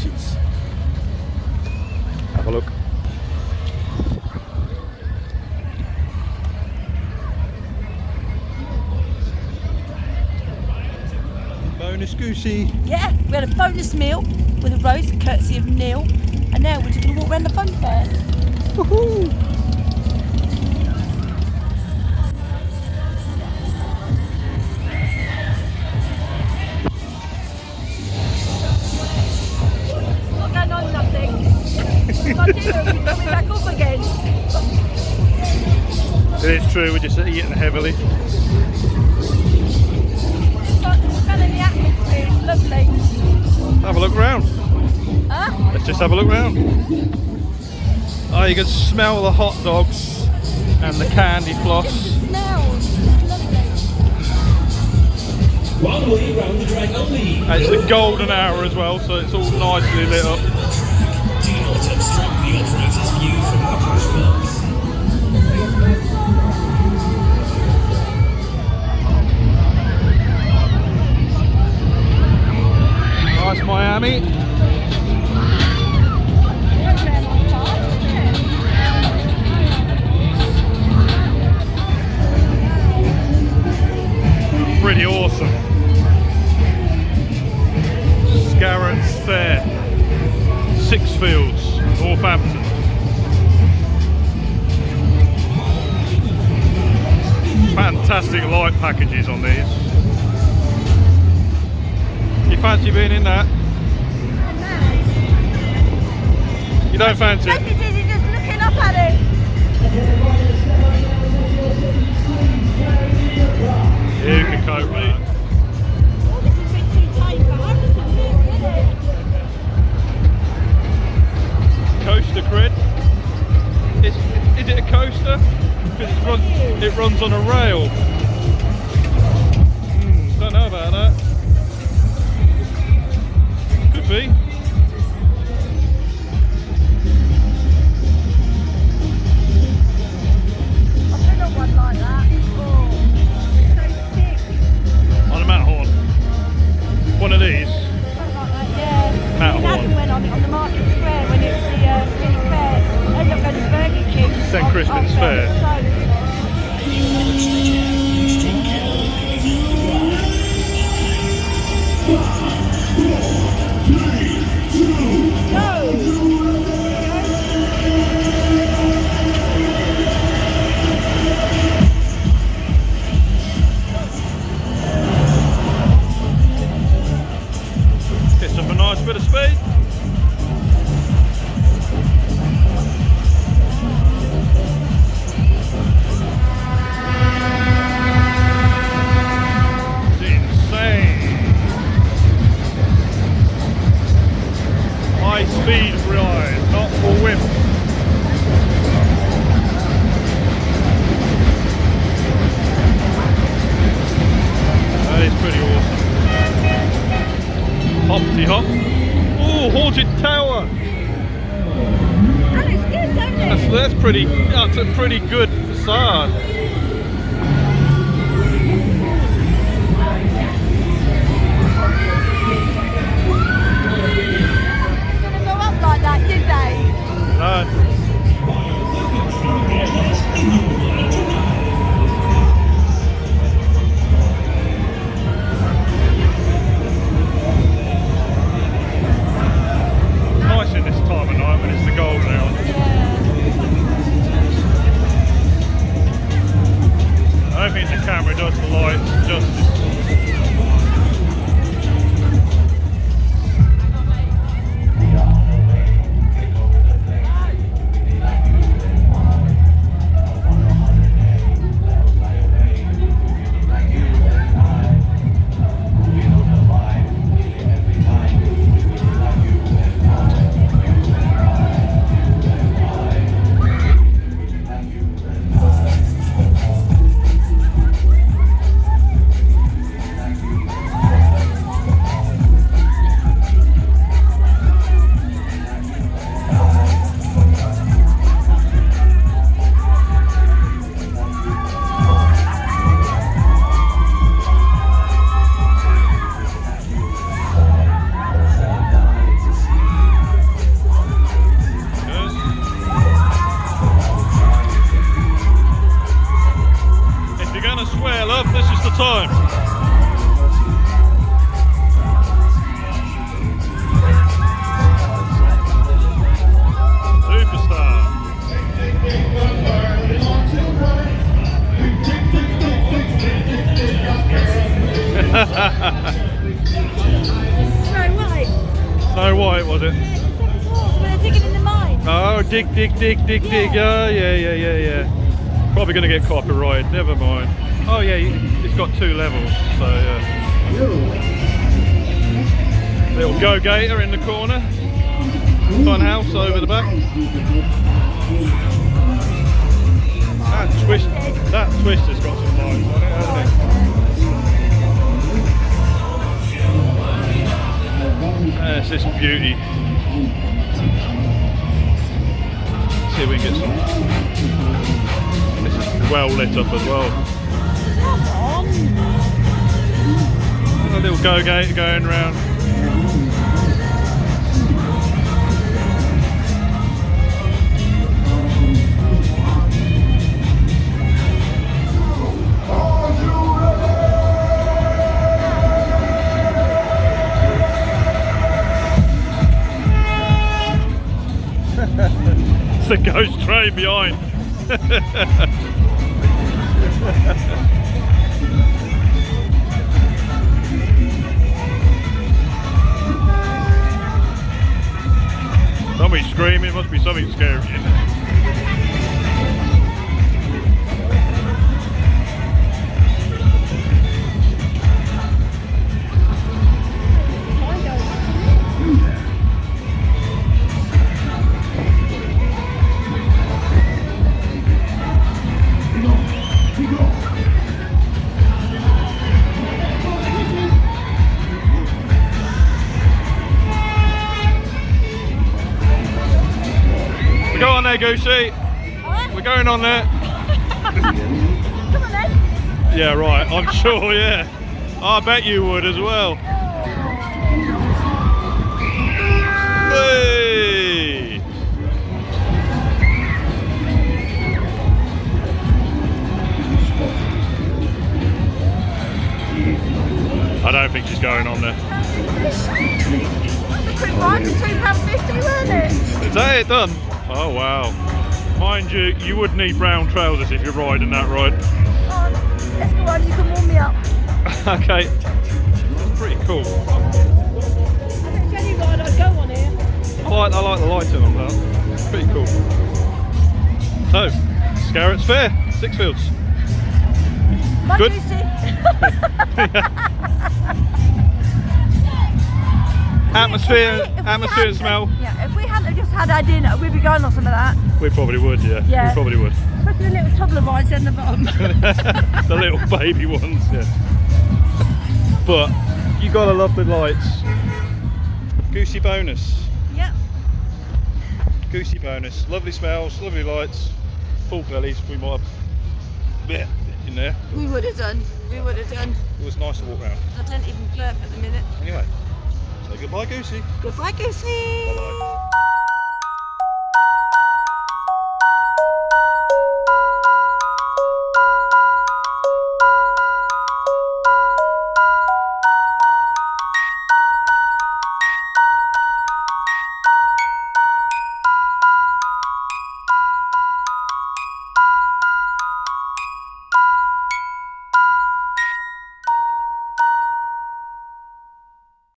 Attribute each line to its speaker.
Speaker 1: horses. Have a look. Bonus Goosey.
Speaker 2: Yeah, we had a bonus meal with a roast courtesy of Neil, and now we're just going to walk around the fun fair.
Speaker 1: Woohoo!
Speaker 2: Not going on nothing. My dinner, you got me back up again.
Speaker 1: It is true, we're just eating heavily.
Speaker 2: Smelling the atmosphere, it's lovely.
Speaker 1: Have a look round.
Speaker 2: Huh?
Speaker 1: Let's just have a look round. Oh, you can smell the hot dogs and the candy floss.
Speaker 2: Just the smell. Lovely.
Speaker 3: One way round the drag only.
Speaker 1: And it's the golden hour as well, so it's all nicely lit up.
Speaker 3: Do not obstruct the operator's view from the push box.
Speaker 1: Nice Miami. Pretty awesome. Scarrotts Funfair, Sixfields, Northampton. Fantastic light packages on these. You fancy being in that? You don't fancy it?
Speaker 2: Look at it, just looking up at it.
Speaker 1: You can cope, mate.
Speaker 2: Oh, this is a bit too tight for Anderson, isn't it?
Speaker 1: Coaster cred. Is it a coaster? Because it runs on a rail. Don't know about that. Could be.
Speaker 2: I've been on one like that. Oh, so sick.
Speaker 1: On a Matterhorn. One of these.
Speaker 2: Something like that, yeah.
Speaker 1: Matterhorn.
Speaker 2: Adam went on it on the Market Square when it was the Spinning Fair. Ended up going to Burger King.
Speaker 1: St. Crispin's Fair. Gets up a nice bit of speed. It's insane. High speed ride, not for wimps. That is pretty awesome. Hoppity hop. Oh, haunted tower.
Speaker 2: And it's good, don't it?
Speaker 1: That's a pretty good facade.
Speaker 2: Didn't go up like that, did they?
Speaker 1: No. Nice in this time of night when it's the golden hour. I don't think the camera does the lights justice.
Speaker 2: Snow White.
Speaker 1: Snow White, was it?
Speaker 2: Yeah, it's the second floor, so they're digging in the mine.
Speaker 1: Oh, dig. Oh, yeah. Probably going to get copyright. Never mind. Oh, yeah, it's got 2 levels, so yeah. Little go-gator in the corner. Fun house over the back. That twist has got some lines on it, hasn't it? There's this beauty. See if we can get some. This is well lit up as well. A little go-gator going round. It's the ghost train behind. Somebody's screaming, must be something scary in there. Go on there, Goosey.
Speaker 2: What?
Speaker 1: We're going on there.
Speaker 2: Come on then.
Speaker 1: Yeah, right. I'm sure. Yeah. I bet you would as well. Hey! I don't think she's going on there.
Speaker 2: That's a quick ride for £2.50, wasn't it?
Speaker 1: Is that it done? Oh wow. Mind you, you would need brown trousers if you're riding that ride.
Speaker 2: Come on, let's go on, you can warm me up.
Speaker 1: Okay. That's pretty cool.
Speaker 2: I think it's the only ride I'd go on here.
Speaker 1: I like the lighting on that. Pretty cool. So, Scarrotts Fair, Sixfields.
Speaker 2: Bye,
Speaker 1: Good.
Speaker 2: Goosey.
Speaker 1: Atmosphere and smell.
Speaker 2: Yeah, if we hadn't just had our dinner, we'd be going on some of that.
Speaker 1: We probably would, yeah.
Speaker 2: Yeah.
Speaker 1: We probably would.
Speaker 2: Especially the little toddler rides in the bottom.
Speaker 1: The little baby ones, yeah. But you gotta love the lights. Goosey bonus.
Speaker 2: Yep.
Speaker 1: Goosey bonus. Lovely smells, lovely lights. Full bellies. We might have a bit in there.
Speaker 2: We would have done. We would have done.
Speaker 1: It was nice to walk around.
Speaker 2: I don't even burp at the minute.
Speaker 1: Anyway, say goodbye, Goosey.
Speaker 2: Goodbye, Goosey.
Speaker 1: Bye bye.